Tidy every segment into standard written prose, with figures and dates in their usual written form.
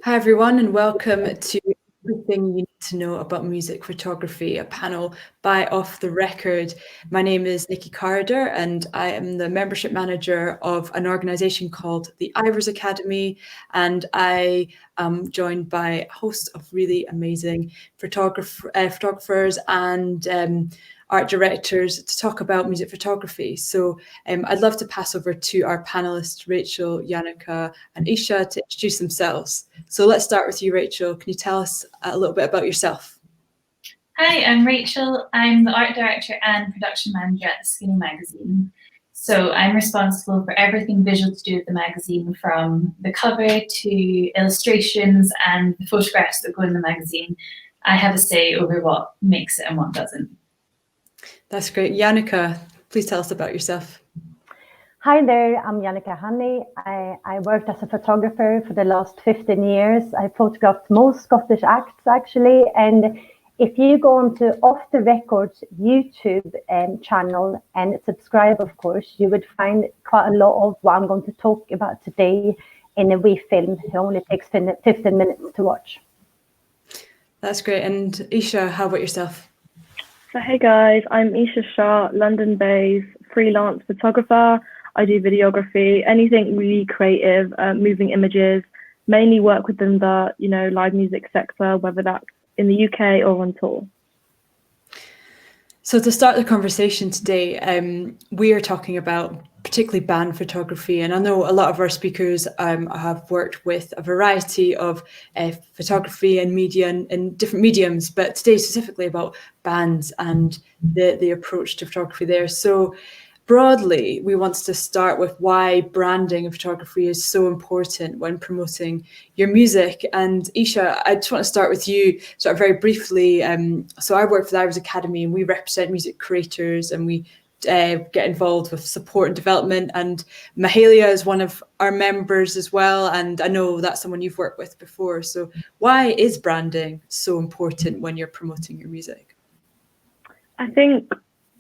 Hi everyone, and welcome to Everything You Need to Know About Music Photography, a panel by Off the Record. My name is Nicky and I am the membership manager of an organisation called the Ivors Academy, and I am joined by a host of really amazing photographers and art directors to talk about music photography. So I'd love to pass over to our panelists, Rachael, Jannica and Isha, to introduce themselves. So let's start with you, Rachael. Can you tell us a little bit about yourself? Hi, I'm Rachael. I'm the art director and production manager at the Skinny magazine. So I'm responsible for everything visual to do with the magazine, from the cover to illustrations and the photographs that go in the magazine. I have a say over what makes it and what doesn't. That's great. Jannica, please tell us about yourself. Hi there, I'm Jannica. I worked as a photographer for the last 15 years. I photographed most Scottish acts actually, and if you go onto Off the Record YouTube channel and subscribe, of course, you would find quite a lot of what I'm going to talk about today in a wee film. It only takes 15 minutes to watch. That's great. And Isha, how about yourself? So hey guys, I'm Isha Shah, London-based freelance photographer. I do videography, anything really creative, moving images, mainly work within the, live music sector, whether that's in the UK or on tour. So to start the conversation today, we are talking about particularly band photography, and I know a lot of our speakers have worked with a variety of photography and media and different mediums, but today specifically about bands and the approach to photography there. So broadly, we want to start with why branding in photography is so important when promoting your music. And Isha, I just want to start with you sort of very briefly. So I work for the Ivors Academy and we represent music creators and we get involved with support and development. And Mahalia is one of our members as well. And I know that's someone you've worked with before. So why is branding so important when you're promoting your music? I think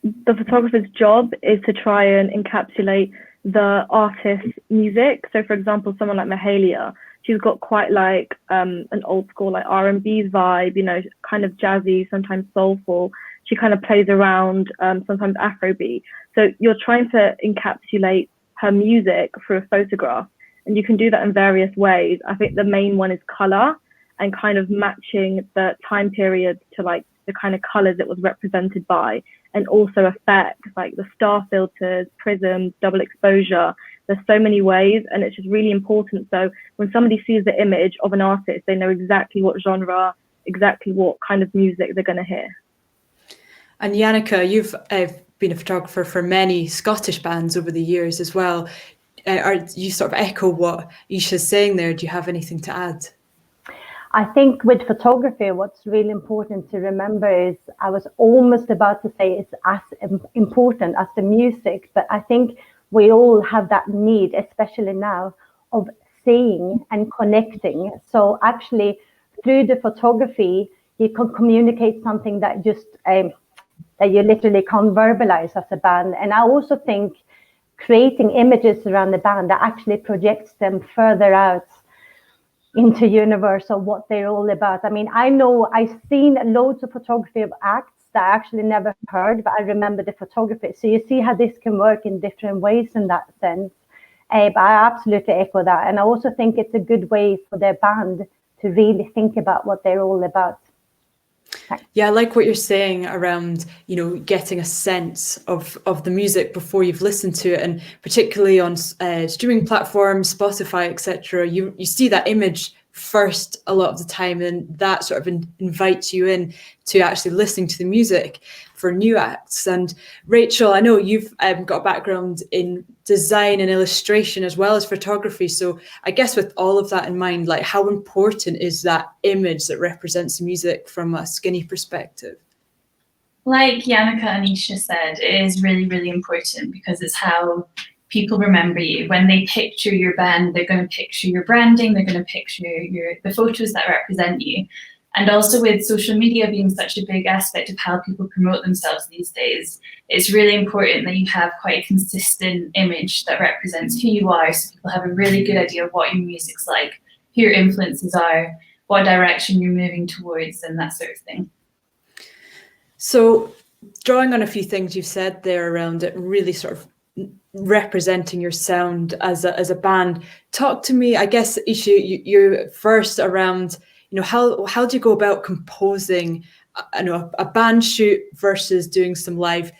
the photographer's job is to try and encapsulate the artist's music. So for example, someone like Mahalia, she's got quite like an old school like R&B vibe, kind of jazzy, sometimes soulful. She kind of plays around, sometimes Afrobeat. So you're trying to encapsulate her music through a photograph, and you can do that in various ways. I think the main one is color and kind of matching the time period to like the kind of colors it was represented by, and also effects like the star filters, prisms, double exposure. There's so many ways, and it's just really important. So when somebody sees the image of an artist, they know exactly what genre, exactly what kind of music they're going to hear. And Jannica, you've been a photographer for many Scottish bands over the years as well. You sort of echo what Isha's saying there. Do you have anything to add? I think with photography, what's really important to remember is, I was almost about to say it's as important as the music, but I think we all have that need, especially now, of seeing and connecting. So actually, through the photography, you can communicate something that just that you literally can't verbalize as a band. And I also think creating images around the band that actually projects them further out into universe of what they're all about. I mean, I know I've seen loads of photography of acts that I actually never heard, but I remember the photography. So you see how this can work in different ways in that sense. But I absolutely echo that. And I also think it's a good way for their band to really think about what they're all about. Yeah, I like what you're saying around, getting a sense of the music before you've listened to it, and particularly on streaming platforms, Spotify, etc. You see that image first a lot of the time, and that sort of invites you in to actually listening to the music for new acts. And Rachael, I know you've got a background in design and illustration as well as photography. So I guess with all of that in mind, like how important is that image that represents the music from a Skinny perspective? Like Jannica and Isha said, it is really, really important because it's how people remember you. When they picture your band, they're going to picture your branding, they're going to picture the photos that represent you. And also with social media being such a big aspect of how people promote themselves these days, it's really important that you have quite a consistent image that represents who you are, so people have a really good idea of what your music's like, who your influences are, what direction you're moving towards, and that sort of thing. So drawing on a few things you've said there around it, really sort of representing your sound as a band, talk to me, I guess, Isha, you first around, how do you go about composing a band shoot versus doing some live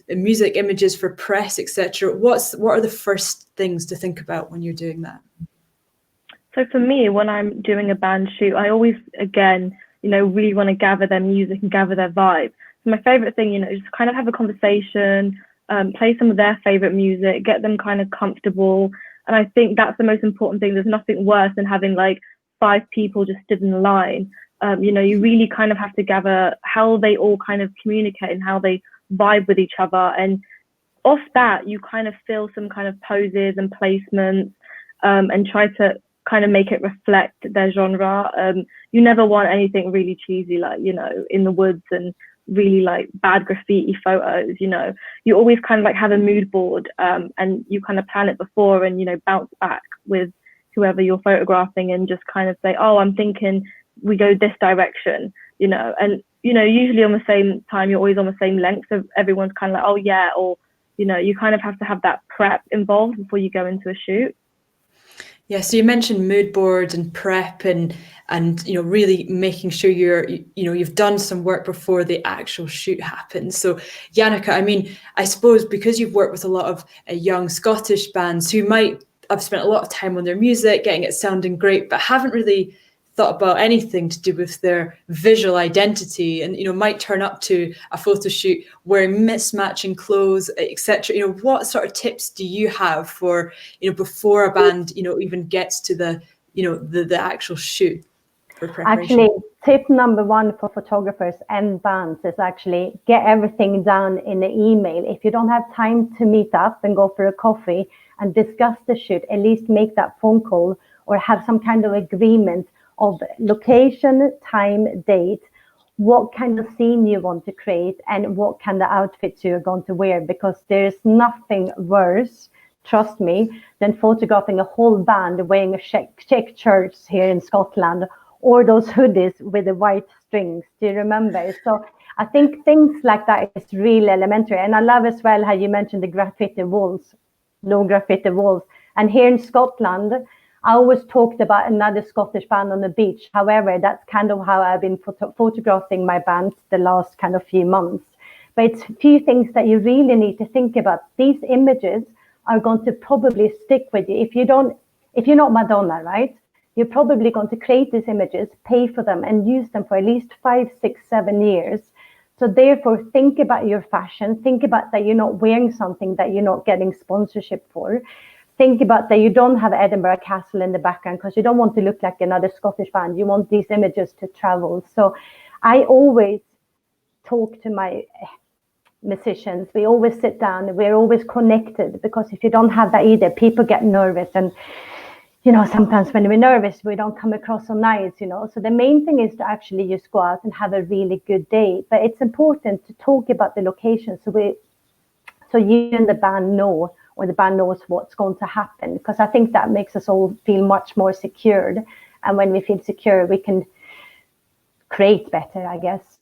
music images for press, etc. What are the first things to think about when you're doing that? So for me, when I'm doing a band shoot, I always, again, really want to gather their music and gather their vibe. So my favorite thing, is just kind of have a conversation, play some of their favorite music, get them kind of comfortable. And I think that's the most important thing. There's nothing worse than having like 5 people just stood in a line. You really kind of have to gather how they all kind of communicate and how they vibe with each other. And off that, you kind of feel some kind of poses and placements, and try to kind of make it reflect their genre. You never want anything really cheesy, like, in the woods and really like bad graffiti photos. You always kind of like have a mood board, and you kind of plan it before and, bounce back with whoever you're photographing and just kind of say, oh, I'm thinking we go this direction, and, usually on the same time, you're always on the same length. So everyone's kind of like, oh yeah, or, you kind of have to have that prep involved before you go into a shoot. Yeah, so you mentioned mood boards and prep and really making sure you've done some work before the actual shoot happens. So Jannica, I suppose because you've worked with a lot of young Scottish bands who might have spent a lot of time on their music, getting it sounding great, but haven't really thought about anything to do with their visual identity, and might turn up to a photo shoot wearing mismatching clothes, etc. What sort of tips do you have for before a band even gets to the actual shoot for preparation? Actually, tip number 1 for photographers and bands is actually get everything down in the email. If you don't have time to meet up and go for a coffee and discuss the shoot, at least make that phone call or have some kind of agreement of location, time, date, what kind of scene you want to create, and what kind of outfits you're going to wear, because there's nothing worse, trust me, than photographing a whole band wearing a check shirts here in Scotland, or those hoodies with the white strings. Do you remember? So I think things like that is really elementary. And I love as well how you mentioned the graffiti walls, no graffiti walls. And here in Scotland, I always talked about another Scottish band on the beach. However, that's kind of how I've been photographing my band the last kind of few months. But it's a few things that you really need to think about. These images are going to probably stick with you. If you're not Madonna, right? You're probably going to create these images, pay for them, and use them for at least 5, 6, 7 years. So therefore, think about your fashion. Think about that you're not wearing something that you're not getting sponsorship for. Think about that you don't have Edinburgh Castle in the background, because you don't want to look like another Scottish band. You want these images to travel. So I always talk to my musicians. We always sit down. We're always connected, because if you don't have that either, people get nervous. And, sometimes when we're nervous, we don't come across so nice, So the main thing is to actually just go out and have a really good day. But it's important to talk about the location so you and the band know, or the band knows what's going to happen, because I think that makes us all feel much more secured. And when we feel secure, we can create better, I guess.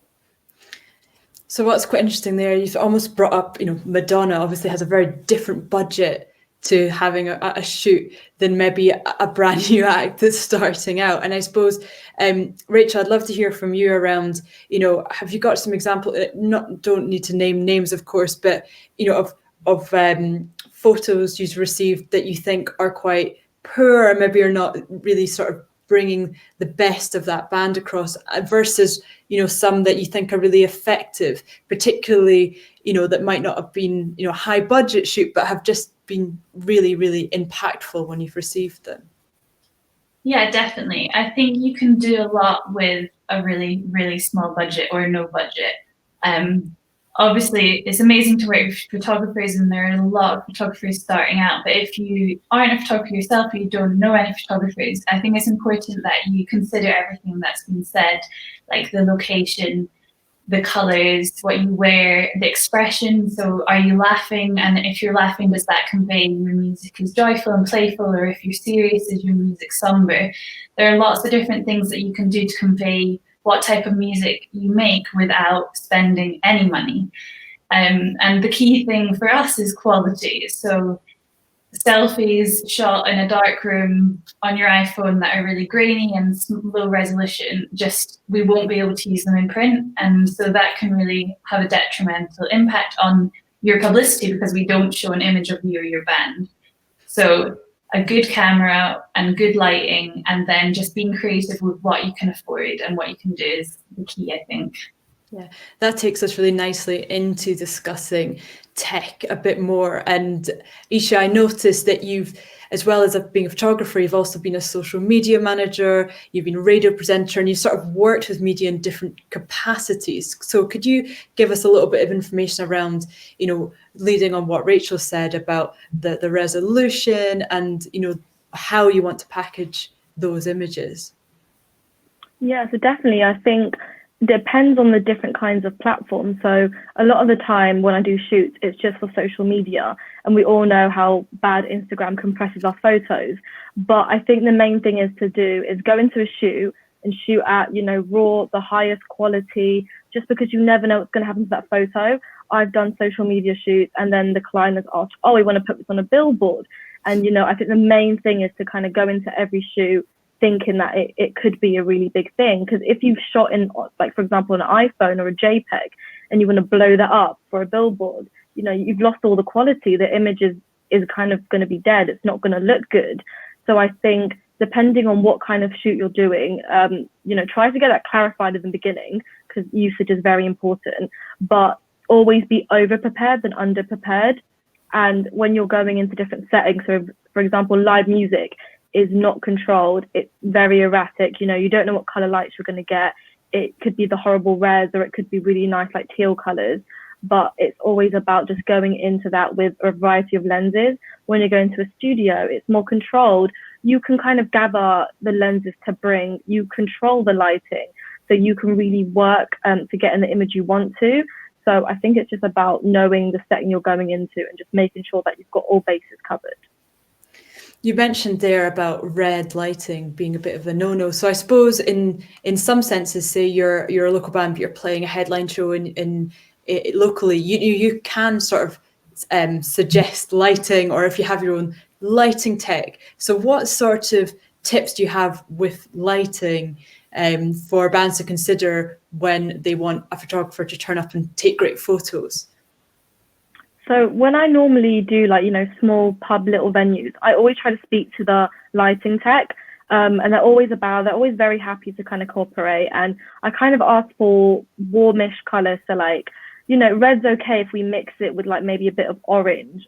So what's quite interesting there, you've almost brought up, Madonna obviously has a very different budget to having a shoot than maybe a brand new act that's starting out. And I suppose, Rachael, I'd love to hear from you around, have you got some example? Don't need to name names, of course, but of photos you've received that you think are quite poor, or maybe are not really sort of bringing the best of that band across, versus some that you think are really effective, particularly that might not have been high budget shoot, but have just been really, really impactful when you've received them? Yeah, definitely. I think you can do a lot with a really, really small budget or no budget. Obviously, it's amazing to work with photographers, and there are a lot of photographers starting out. But if you aren't a photographer yourself, or you don't know any photographers, I think it's important that you consider everything that's been said, like the location, the colors, what you wear, the expression. So are you laughing? And if you're laughing, does that convey your music is joyful and playful? Or if you're serious, is your music somber? There are lots of different things that you can do to convey what type of music you make without spending any money. And the key thing for us is quality. So selfies shot in a dark room on your iPhone that are really grainy and low resolution, we won't be able to use them in print. And so that can really have a detrimental impact on your publicity, because we don't show an image of you or your band. So a good camera and good lighting, and then just being creative with what you can afford and what you can do is the key, I think. Yeah, that takes us really nicely into discussing tech a bit more. And Isha, I noticed that you've, as well as being a photographer, you've also been a social media manager, you've been a radio presenter, and you've sort of worked with media in different capacities. So could you give us a little bit of information around, leading on what Rachael said about the resolution and, how you want to package those images? Yeah, so definitely, I think depends on the different kinds of platforms. So a lot of the time when I do shoots, it's just for social media, and we all know how bad Instagram compresses our photos. But I think the main thing is go into a shoot and shoot at, raw, the highest quality, just because you never know what's going to happen to that photo. I've done social media shoots, and then the client has asked, oh, we want to put this on a billboard. And, I think the main thing is to kind of go into every shoot thinking that it could be a really big thing. Because if you've shot in, like, for example, an iPhone or a JPEG, and you want to blow that up for a billboard, you've lost all the quality. The image is kind of going to be dead. It's not going to look good. So I think depending on what kind of shoot you're doing, try to get that clarified in the beginning, because usage is very important, but always be over prepared than under prepared. And when you're going into different settings, so for example, live music is not controlled. It's very erratic. You don't know what color lights you're going to get. It could be the horrible reds, or it could be really nice, like teal colors. But it's always about just going into that with a variety of lenses. When you go into a studio, it's more controlled. You can kind of gather the lenses to bring, you control the lighting, so you can really work to get in the image you want to. So I think it's just about knowing the setting you're going into and just making sure that you've got all bases covered. You mentioned there about red lighting being a bit of a no-no. So I suppose in some senses, say you're a local band, but you're playing a headline show in locally, you can sort of suggest lighting, or if you have your own lighting tech. So what sort of tips do you have with lighting for bands to consider when they want a photographer to turn up and take great photos? So when I normally do small pub little venues, I always try to speak to the lighting tech, and they're always very happy to kind of cooperate. And I kind of ask for warmish colors. So red's okay if we mix it with maybe a bit of orange.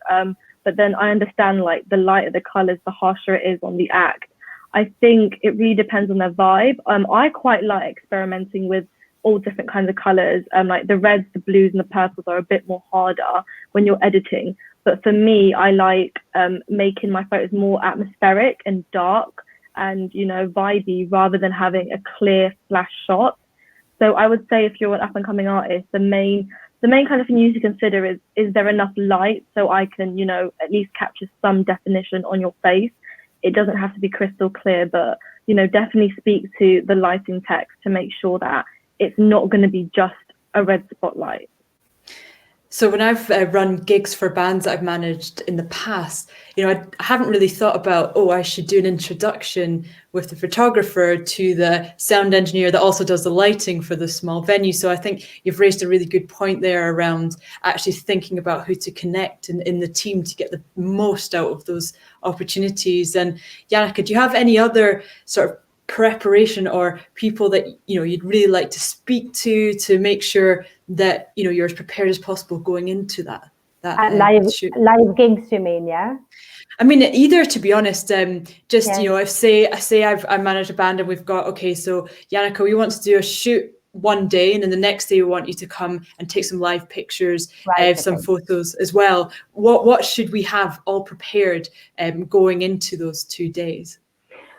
But then I understand the lighter the colors, the harsher it is on the act. I think it really depends on their vibe. I quite like experimenting with all different kinds of colors. Like the reds, the blues, and the purples are a bit more harder when you're editing. But for me, I like making my photos more atmospheric and dark and, vibey, rather than having a clear flash shot. So I would say if you're an up and coming artist, the main kind of thing you need to consider is there enough light so I can, at least capture some definition on your face. It doesn't have to be crystal clear, but, definitely speak to the lighting tech to make sure that it's not going to be just a red spotlight. So when I've run gigs for bands that I've managed in the past, I haven't really thought about, I should do an introduction with the photographer to the sound engineer that also does the lighting for the small venue. So I think you've raised a really good point there around actually thinking about who to connect in the team to get the most out of those opportunities. And Jannica, do you have any other sort of preparation or people that you'd really like to speak to make sure that you're as prepared as possible going into that live shoot? Live gigs, you mean? Yeah, I mean, either, to be honest. If say I manage a band and we've got, so Jannica, we want to do a shoot one day, and then the next day we want you to come and take some live pictures, some photos as well. What should we have all prepared going into those 2 days?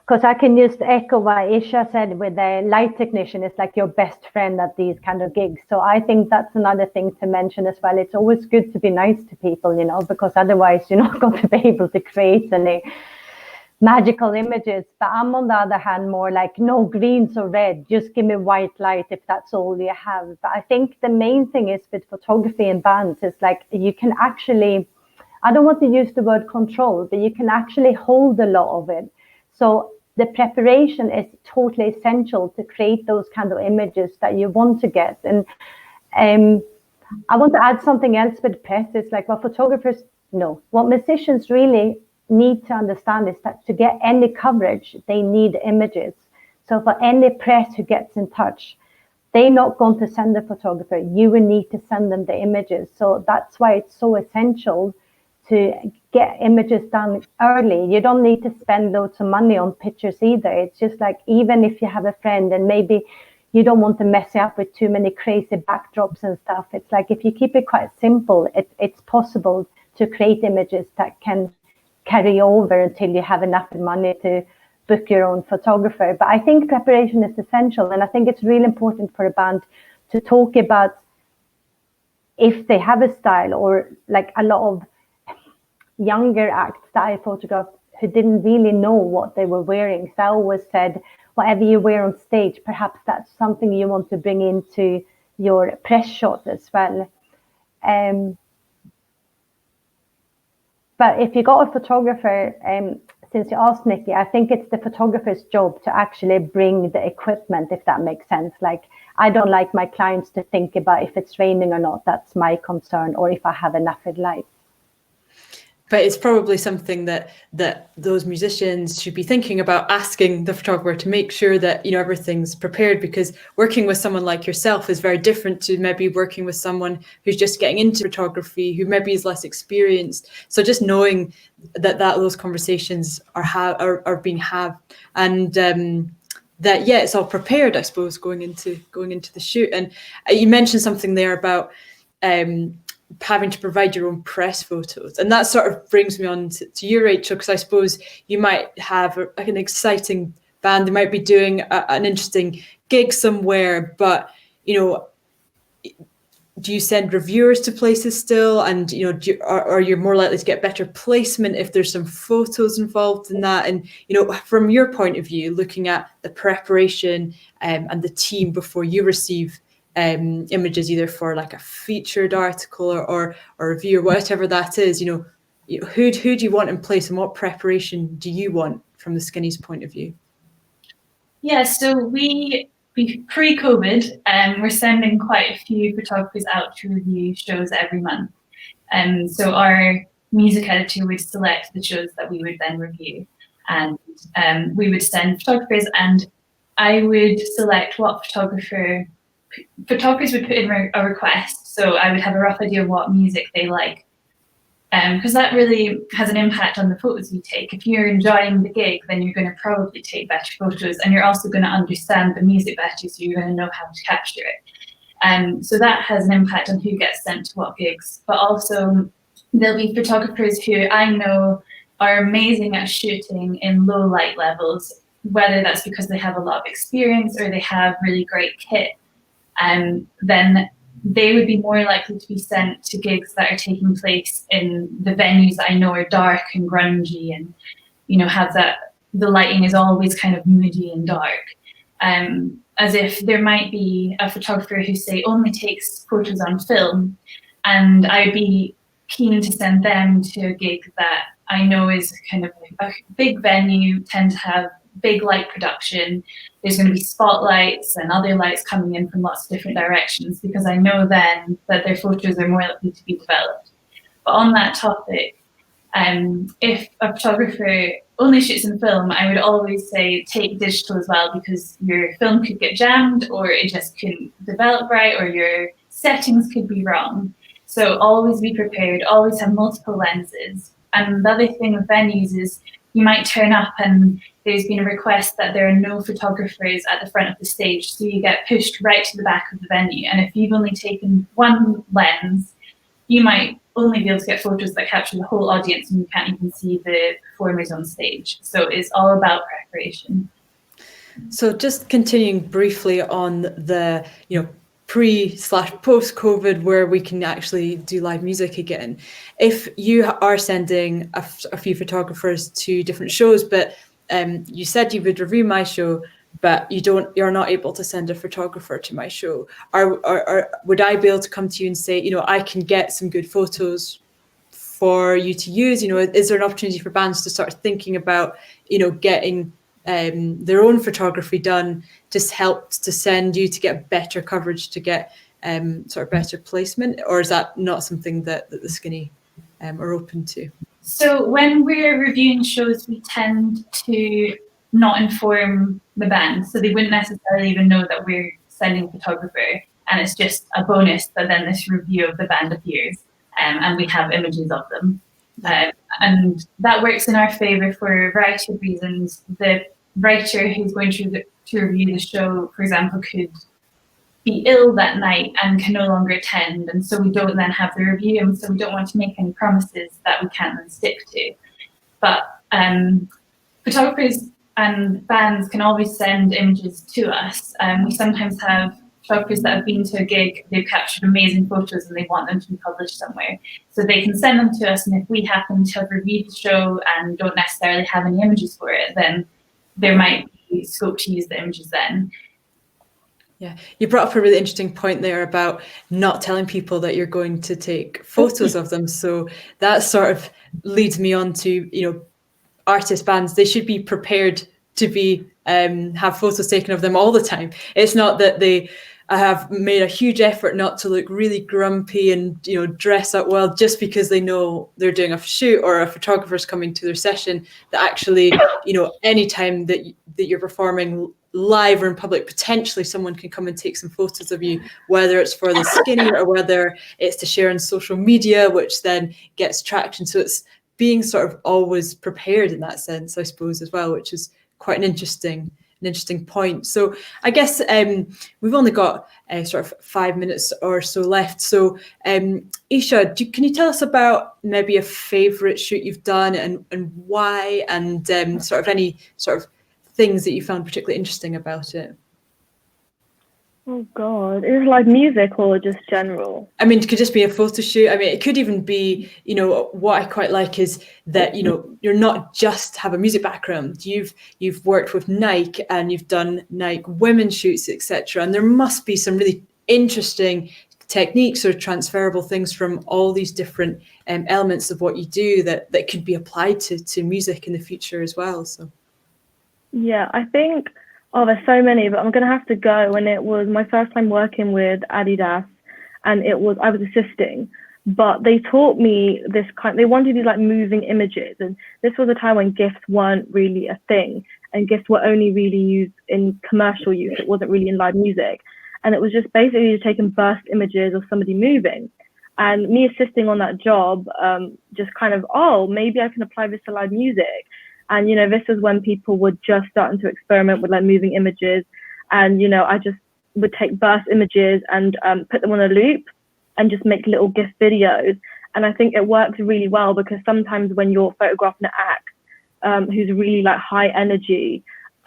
because I can just echo what Isha said with the light technician. It's like your best friend at these kind of gigs. So I think that's another thing to mention as well. It's always good to be nice to people, you know, because otherwise you're not going to be able to create any magical images. But I'm on the other hand more like no greens or red, just give me white light if that's all you have. But I think the main thing is with photography and bands is like you can actually, I don't want to use the word control, but you can actually hold a lot of it. So the preparation is totally essential to create those kind of images that you want to get. And I want to add something else with press. It's like what photographers know, what musicians really need to understand is that to get any coverage, they need images. So for any press who gets in touch, they're not going to send the photographer. You will need to send them the images. So that's why it's so essential to get images done early. You don't need to spend loads of money on pictures either. It's just like, even if you have a friend and maybe you don't want to mess it up with too many crazy backdrops and stuff. It's like, if you keep it quite simple, it's possible to create images that can carry over until you have enough money to book your own photographer. But I think preparation is essential. And I think it's really important for a band to talk about if they have a style, or like a lot of younger acts that I photographed who didn't really know what they were wearing. So I always said, whatever you wear on stage, perhaps that's something you want to bring into your press shot as well. But if you got a photographer, since you asked Nicky, I think it's the photographer's job to actually bring the equipment, if that makes sense. Like, I don't like my clients to think about if it's raining or not. That's my concern, or if I have enough light. But it's probably something that those musicians should be thinking about, asking the photographer to make sure that, you know, everything's prepared, because working with someone like yourself is very different to maybe working with someone who's just getting into photography, who maybe is less experienced. So just knowing that those conversations are being had, and that, yeah, it's all prepared, I suppose, going into the shoot. And you mentioned something there about having to provide your own press photos, and that sort of brings me on to you, Rachael, because I suppose you might have an exciting band. They might be doing an interesting gig somewhere, but, you know, do you send reviewers to places still? And, you know, are you more likely to get better placement if there's some photos involved in that? And, you know, from your point of view, looking at the preparation and the team before you receive images, either for like a featured article or a review or whatever that is, you know, who do you want in place, and what preparation do you want from the Skinnies' point of view? Yeah, so we pre-COVID, we're sending quite a few photographers out to review shows every month. So our music editor would select the shows that we would then review, and we would send photographers, and I would select what photographers would put in a request. So I would have a rough idea of what music they like, because that really has an impact on the photos you take. If you're enjoying the gig, then you're going to probably take better photos, and you're also going to understand the music better, so you're going to know how to capture it. So that has an impact on who gets sent to what gigs. But also there'll be photographers who I know are amazing at shooting in low light levels, whether that's because they have a lot of experience or they have really great kit. Then they would be more likely to be sent to gigs that are taking place in the venues that I know are dark and grungy, and, you know, have that the lighting is always kind of moody and dark. As if there might be a photographer who, say, only takes photos on film, and I'd be keen to send them to a gig that I know is kind of a big venue, tend to have big light production. There's going to be spotlights and other lights coming in from lots of different directions, because I know then that their photos are more likely to be developed. But on that topic, if a photographer only shoots in film, I would always say take digital as well, because your film could get jammed, or it just couldn't develop right, or your settings could be wrong. So always be prepared, always have multiple lenses. And the other thing with venues is you might turn up and there's been a request that there are no photographers at the front of the stage, so you get pushed right to the back of the venue. And if you've only taken one lens, you might only be able to get photos that capture the whole audience, and you can't even see the performers on stage. So it's all about preparation. So just continuing briefly on the, pre/post-COVID, where we can actually do live music again. If you are sending a few photographers to different shows, but you said you would review my show, but you're not able to send a photographer to my show, would I be able to come to you and say, I can get some good photos for you to use? Is there an opportunity for bands to start thinking about, getting their own photography done, just helped to send you to get better coverage, to get sort of better placement? Or is that not something that the Skinny are open to? So when we're reviewing shows, we tend to not inform the band, so they wouldn't necessarily even know that we're sending a photographer, and it's just a bonus that then this review of the band appears, and we have images of them. And that works in our favour for a variety of reasons. The writer who's going to review the show, for example, could be ill that night and can no longer attend, and so we don't then have the review, and so we don't want to make any promises that we can't then stick to. But photographers and bands can always send images to us. We sometimes have photographers that have been to a gig, they've captured amazing photos and they want them to be published somewhere. So they can send them to us, and if we happen to have reviewed the show and don't necessarily have any images for it, then there might be scope to use the images then. Yeah, you brought up a really interesting point there about not telling people that you're going to take photos of them. So that sort of leads me on to, artist bands, they should be prepared to be have photos taken of them all the time. It's not that they have made a huge effort not to look really grumpy and dress up well just because they know they're doing a shoot or a photographer's coming to their session. That actually, anytime that you're performing live or in public, potentially someone can come and take some photos of you, whether it's for the Skinny or whether it's to share on social media, which then gets traction. So it's being sort of always prepared in that sense, I suppose, as well, which is quite an interesting point. So I guess we've only got sort of 5 minutes or so left. So Isha, can you tell us about maybe a favourite shoot you've done and why, and sort of any sort of things that you found particularly interesting about it? Oh God, is it like music or just general? I mean, it could just be a photo shoot. I mean, it could even be, what I quite like is that, you're not just have a music background. You've worked with Nike and you've done Nike women's shoots, etc. And there must be some really interesting techniques or transferable things from all these different elements of what you do that could be applied to music in the future as well. So. Yeah, I think, there's so many, but I'm going to have to go. And it was my first time working with Adidas, and I was assisting, but they taught me they wanted these like moving images. And this was a time when GIFs weren't really a thing, and GIFs were only really used in commercial use. It wasn't really in live music. And it was just basically taking burst images of somebody moving. And me assisting on that job, just kind of, maybe I can apply this to live music. And, this is when people were just starting to experiment with like moving images. And, I just would take burst images and put them on a loop and just make little GIF videos. And I think it works really well because sometimes when you're photographing an act who's really like high energy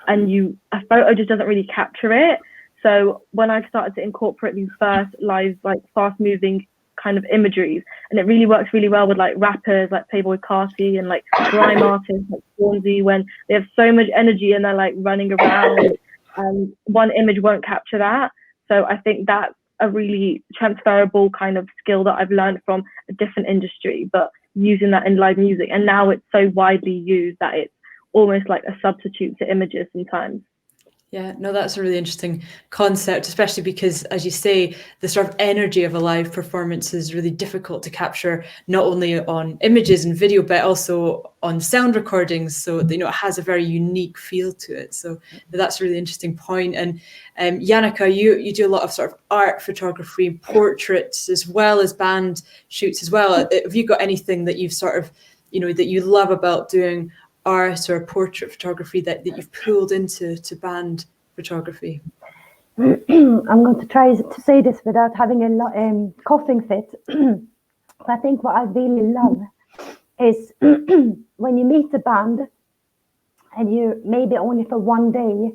and a photo just doesn't really capture it. So when I started to incorporate these burst live, like fast moving kind of imageries, and it really works really well with like rappers like Playboy Carti and like grime artists like Stormzy, when they have so much energy and they're like running around, and one image won't capture that. So I think that's a really transferable kind of skill that I've learned from a different industry, but using that in live music. And now it's so widely used that it's almost like a substitute to images sometimes. Yeah, no, that's a really interesting concept, especially because, as you say, the sort of energy of a live performance is really difficult to capture, not only on images and video, but also on sound recordings. So, it has a very unique feel to it. So that's a really interesting point. And Jannica, you do a lot of sort of art photography, portraits, as well as band shoots as well. Have you got anything that you've sort of, that you love about doing art or portrait photography that you've pulled into band photography? I'm going to try to say this without having a coughing fit. I think what I really love is when you meet a band and you maybe only for one day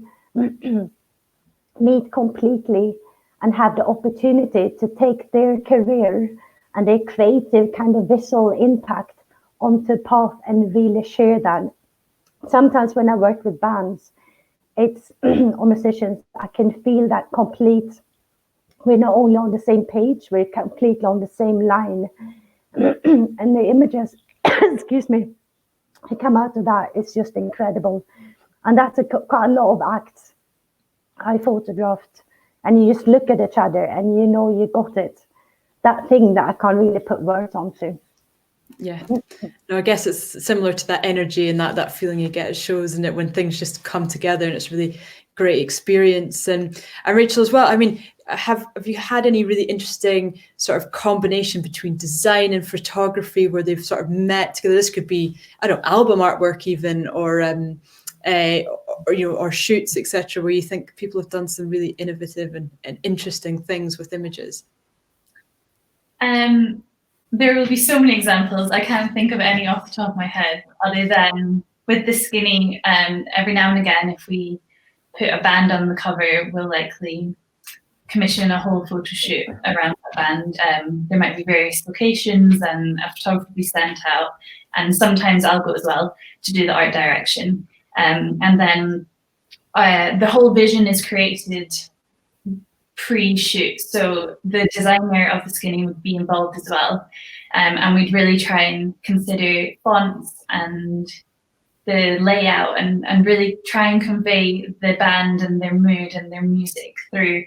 meet completely and have the opportunity to take their career and their creative kind of visual impact onto path and really share that. Sometimes when I work with bands, it's or musicians, I can feel that complete, we're not only on the same page, we're completely on the same line. And the images, excuse me, that come out of that is just incredible. And that's quite a lot of acts I photographed, and you just look at each other and you know you got it. That thing that I can't really put words onto. Yeah, no, I guess it's similar to that energy and that feeling you get at shows, and it when things just come together, and it's really great experience. And Rachael as well. I mean, have you had any really interesting sort of combination between design and photography where they've sort of met together? This could be, I don't know, album artwork even, or you know, or shoots, etc., where you think people have done some really innovative and interesting things with images. There will be so many examples. I can't think of any off the top of my head, other than with the skinny. Every now and again, if we put a band on the cover, we'll likely commission a whole photo shoot around that band. There might be various locations and a photographer will be sent out, and sometimes I'll go as well to do the art direction. And then the whole vision is created pre-shoot, so the designer of the skinny would be involved as well, and we'd really try and consider fonts and the layout and really try and convey the band and their mood and their music through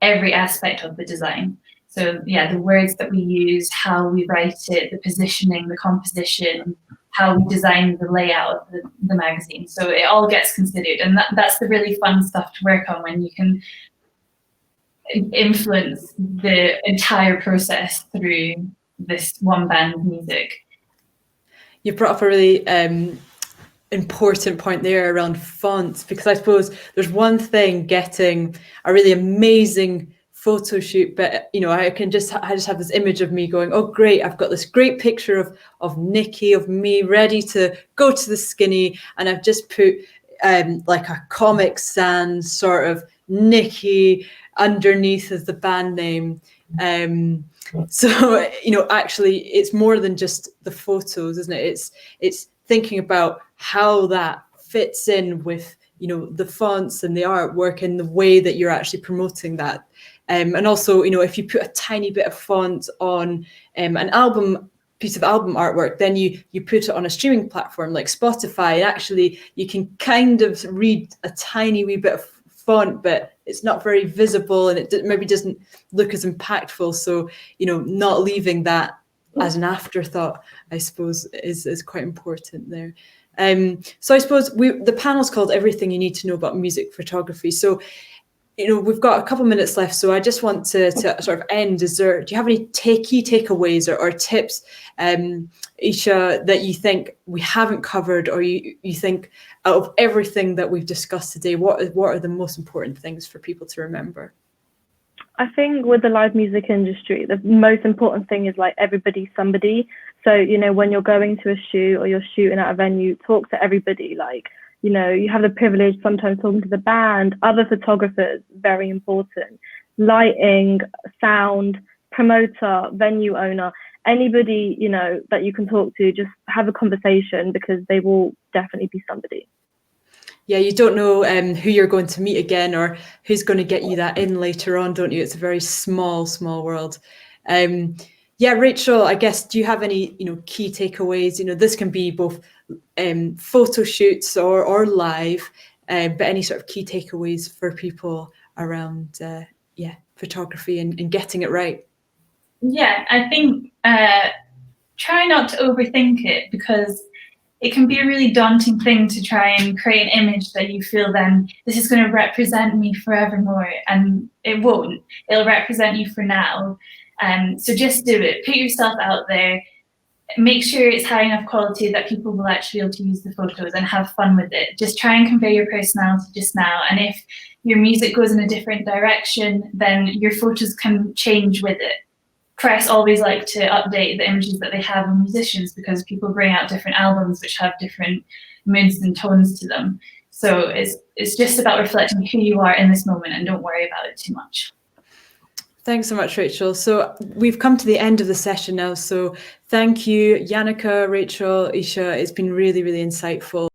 every aspect of the design. So yeah, the words that we use, how we write it, the positioning, the composition, how we design the layout of the magazine. So it all gets considered, and that's the really fun stuff to work on, when you can influence the entire process through this one band music. You brought up a really important point there around fonts, because I suppose there's one thing getting a really amazing photo shoot, but you know, I just have this image of me going, oh great, I've got this great picture of Nicky, of me ready to go to the skinny, and I've just put like a Comic Sans sort of Nicky underneath as the band name. So you know, actually it's more than just the photos, isn't it? It's thinking about how that fits in with, you know, the fonts and the artwork and the way that you're actually promoting that. And also, you know, if you put a tiny bit of font on an piece of album artwork, then you put it on a streaming platform like Spotify, and actually you can kind of read a tiny wee bit of font, but it's not very visible, and it maybe doesn't look as impactful. So, you know, not leaving that as an afterthought, I suppose, is quite important there. So I suppose the panel's called Everything You Need to Know About Music Photography. So, you know, we've got a couple minutes left, so I just want to sort of end. Do you have any key takeaways or tips, Isha, that you think we haven't covered, or you think out of everything that we've discussed today, what are the most important things for people to remember? I think with the live music industry, the most important thing is like everybody's somebody. So, you know, when you're going to a shoot or you're shooting at a venue, talk to everybody. Like, you know, you have the privilege sometimes talking to the band, other photographers, very important. Lighting, sound, promoter, venue owner, anybody, you know, that you can talk to, just have a conversation, because they will definitely be somebody. Yeah, you don't know who you're going to meet again or who's going to get you that in later on, don't you? It's a very small world. Yeah, Rachael, I guess, do you have any, you know, key takeaways? You know, this can be both photo shoots or live, but any sort of key takeaways for people around, photography and getting it right? Yeah, I think try not to overthink it, because it can be a really daunting thing to try and create an image that you feel then this is going to represent me forevermore, and it won't. It'll represent you for now. So just do it. Put yourself out there. Make sure it's high enough quality that people will actually be able to use the photos and have fun with it. Just try and convey your personality just now. And if your music goes in a different direction, then your photos can change with it. press always like to update the images that they have of musicians, because people bring out different albums which have different moods and tones to them. So it's just about reflecting who you are in this moment, and don't worry about it too much. Thanks so much, Rachel. So we've come to the end of the session now. So thank you, Jannica, Rachel, Isha. It's been really, really insightful.